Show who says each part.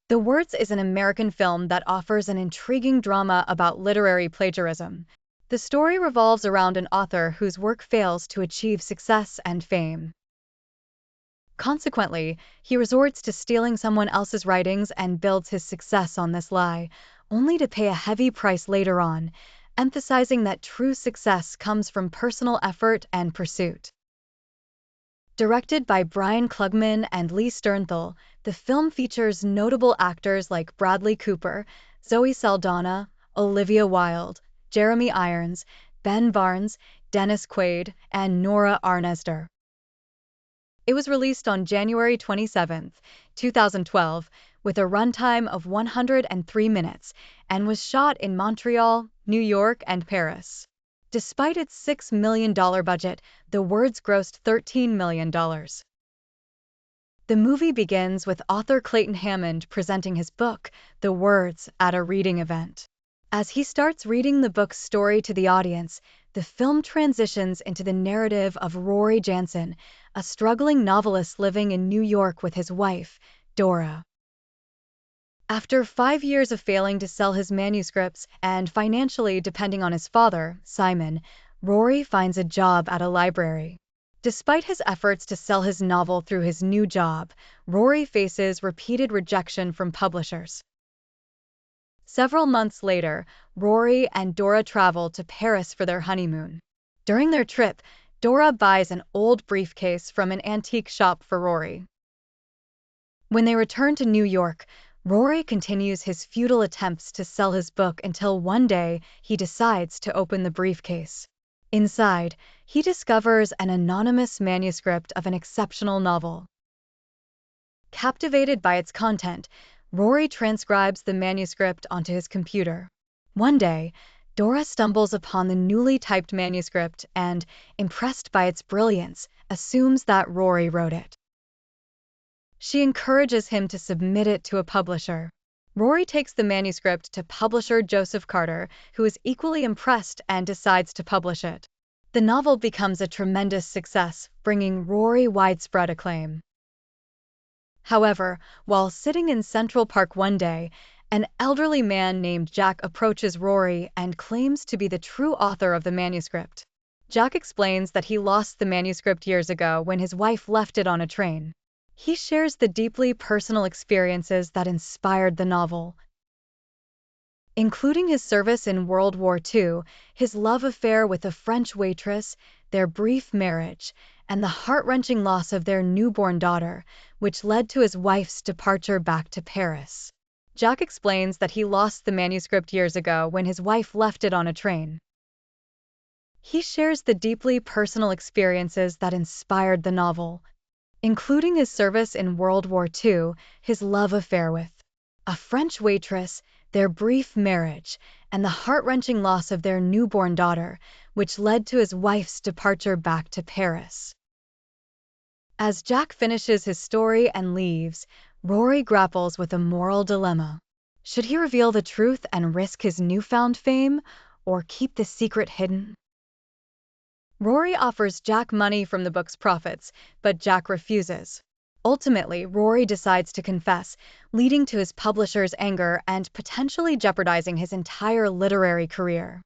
Speaker 1: The Words is an American film that offers an intriguing drama about literary plagiarism. The story revolves around an author whose work fails to achieve success and fame. Consequently, he resorts to stealing someone else's writings and builds his success on this lie, only to pay a heavy price later on, emphasizing that true success comes from personal effort and pursuit. Directed by Brian Klugman and Lee Sternthal, the film features notable actors like Bradley Cooper, Zoe Saldana, Olivia Wilde, Jeremy Irons, Ben Barnes, Dennis Quaid, and Nora Arnester. It was released on January 27, 2012, with a runtime of 103 minutes and was shot in Montreal, New York, and Paris. Despite its $6 million budget, The Words grossed $13 million. The movie begins with author Clayton Hammond presenting his book, The Words, at a reading event. As he starts reading the book's story to the audience, the film transitions into the narrative of Rory Jansen, a struggling novelist living in New York with his wife, Dora. After 5 years of failing to sell his manuscripts and financially depending on his father, Simon, Rory finds a job at a library. Despite his efforts to sell his novel through his new job, Rory faces repeated rejection from publishers. Several months later, Rory and Dora travel to Paris for their honeymoon. During their trip, Dora buys an old briefcase from an antique shop for Rory. When they return to New York, Rory continues his futile attempts to sell his book until one day he decides to open the briefcase. Inside, he discovers an anonymous manuscript of an exceptional novel. Captivated by its content, Rory transcribes the manuscript onto his computer. One day, Dora stumbles upon the newly typed manuscript and, impressed by its brilliance, assumes that Rory wrote it. She encourages him to submit it to a publisher. Rory takes the manuscript to publisher Joseph Carter, who is equally impressed and decides to publish it. The novel becomes a tremendous success, bringing Rory widespread acclaim. However, while sitting in Central Park one day, an elderly man named Jack approaches Rory and claims to be the true author of the manuscript. Jack explains that he lost the manuscript years ago when his wife left it on a train. He shares the deeply personal experiences that inspired the novel, including his service in World War II, his love affair with a French waitress, their brief marriage, and the heart-wrenching loss of their newborn daughter, which led to his wife's departure back to Paris. Jack explains that he lost the manuscript years ago when his wife left it on a train. He shares the deeply personal experiences that inspired the novel, including his service in World War II, his love affair with a French waitress, their brief marriage, and the heart-wrenching loss of their newborn daughter, which led to his wife's departure back to Paris. As Jack finishes his story and leaves, Rory grapples with a moral dilemma. Should he reveal the truth and risk his newfound fame, or keep the secret hidden? Rory offers Jack money from the book's profits, but Jack refuses. Ultimately, Rory decides to confess, leading to his publisher's anger and potentially jeopardizing his entire literary career.